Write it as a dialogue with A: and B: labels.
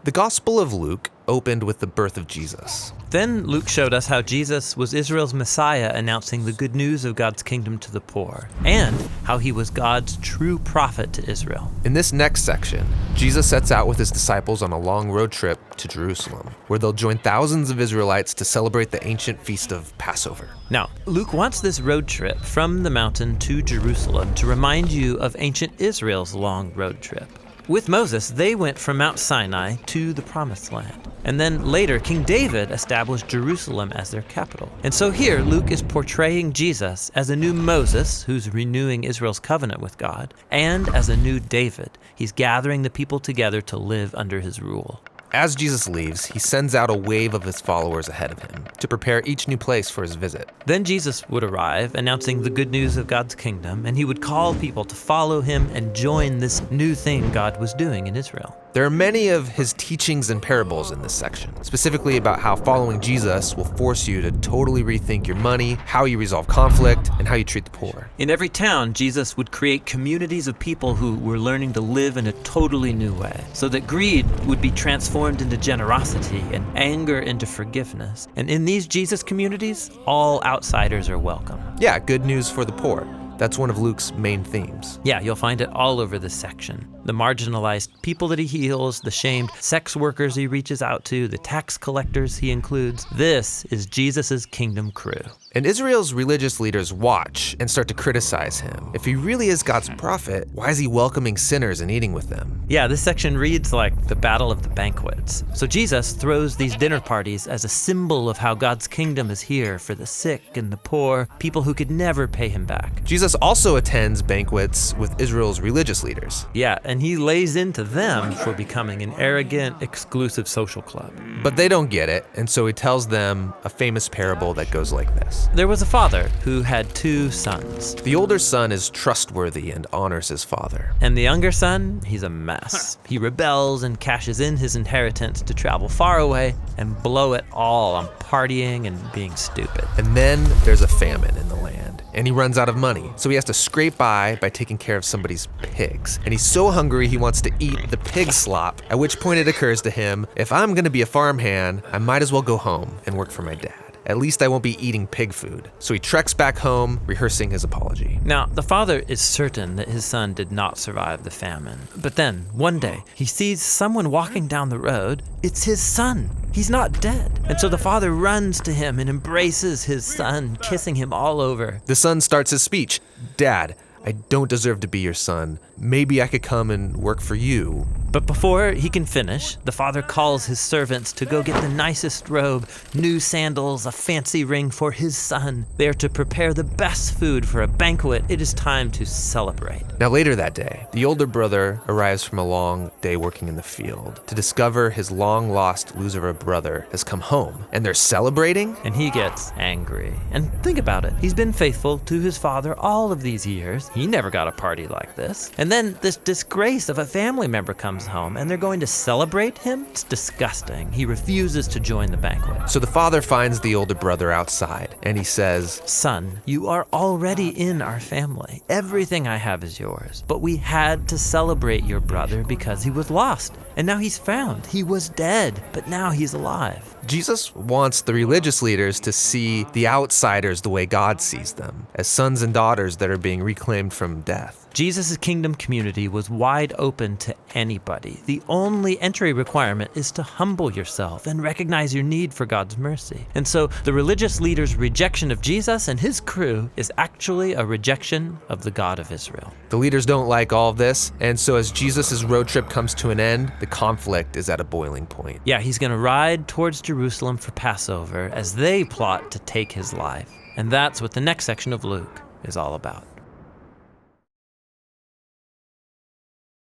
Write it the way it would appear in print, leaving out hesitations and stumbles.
A: The Gospel of Luke opened with the birth of Jesus.
B: Then Luke showed us how Jesus was Israel's Messiah, announcing the good news of God's kingdom to the poor, and how he was God's true prophet to Israel.
A: In this next section, Jesus sets out with his disciples on a long road trip to Jerusalem, where they'll join thousands of Israelites to celebrate the ancient feast of Passover.
B: Now, Luke wants this road trip from the mountain to Jerusalem to remind you of ancient Israel's long road trip. With Moses, they went from Mount Sinai to the Promised Land. And then later, King David established Jerusalem as their capital. And so here, Luke is portraying Jesus as a new Moses who's renewing Israel's covenant with God, and as a new David. He's gathering the people together to live under his rule.
A: As Jesus leaves, he sends out a wave of his followers ahead of him to prepare each new place for his visit.
B: Then Jesus would arrive, announcing the good news of God's kingdom, and he would call people to follow him and join this new thing God was doing in Israel.
A: There are many of his teachings and parables in this section, specifically about how following Jesus will force you to totally rethink your money, how you resolve conflict, and how you treat the poor.
B: In every town, Jesus would create communities of people who were learning to live in a totally new way, so that greed would be transformed into generosity and anger into forgiveness. And in these Jesus communities, all outsiders are welcome.
A: Yeah, good news for the poor. That's one of Luke's main themes.
B: Yeah, you'll find it all over this section. The marginalized people that he heals, the shamed sex workers he reaches out to, the tax collectors he includes. This is Jesus' kingdom crew.
A: And Israel's religious leaders watch and start to criticize him. If he really is God's prophet, why is he welcoming sinners and eating with them?
B: Yeah, this section reads like the Battle of the Banquets. So Jesus throws these dinner parties as a symbol of how God's kingdom is here for the sick and the poor, people who could never pay him back.
A: Jesus also attends banquets with Israel's religious leaders.
B: Yeah, and he lays into them for becoming an arrogant, exclusive social club.
A: But they don't get it, and so he tells them a famous parable that goes like this.
B: There was a father who had 2 sons.
A: The older son is trustworthy and honors his father.
B: And the younger son, he's a mess. He rebels and cashes in his inheritance to travel far away and blow it all on partying and being stupid.
A: And then there's a famine in the land, and he runs out of money. So he has to scrape by taking care of somebody's pigs. And he's so hungry he wants to eat the pig slop, at which point it occurs to him, if I'm gonna be a farmhand, I might as well go home and work for my dad. At least I won't be eating pig food. So he treks back home, rehearsing his apology.
B: Now, the father is certain that his son did not survive the famine. But then, one day, he sees someone walking down the road. It's his son. He's not dead. And so the father runs to him and embraces his son, kissing him all over.
A: The son starts his speech. Dad, I don't deserve to be your son. Maybe I could come and work for you.
B: But before he can finish, the father calls his servants to go get the nicest robe, new sandals, a fancy ring for his son. They are to prepare the best food for a banquet. It is time to celebrate.
A: Now later that day, the older brother arrives from a long day working in the field to discover his long-lost loser of a brother has come home, and they're celebrating?
B: And he gets angry. And think about it. He's been faithful to his father all of these years. He never got a party like this. And then this disgrace of a family member comes home, and they're going to celebrate him? It's disgusting. He refuses to join the banquet.
A: So the father finds the older brother outside, and he says,
B: Son, you are already in our family. Everything I have is yours. But we had to celebrate your brother because he was lost. And now he's found. He was dead, but now he's alive.
A: Jesus wants the religious leaders to see the outsiders the way God sees them, as sons and daughters that are being reclaimed from death.
B: Jesus' kingdom community was wide open to anybody. The only entry requirement is to humble yourself and recognize your need for God's mercy. And so the religious leaders' rejection of Jesus and his crew is actually a rejection of the God of Israel.
A: The leaders don't like all of this, and so as Jesus' road trip comes to an end, the conflict is at a boiling point.
B: Yeah, he's going to ride towards Jerusalem for Passover as they plot to take his life. And that's what the next section of Luke is all about.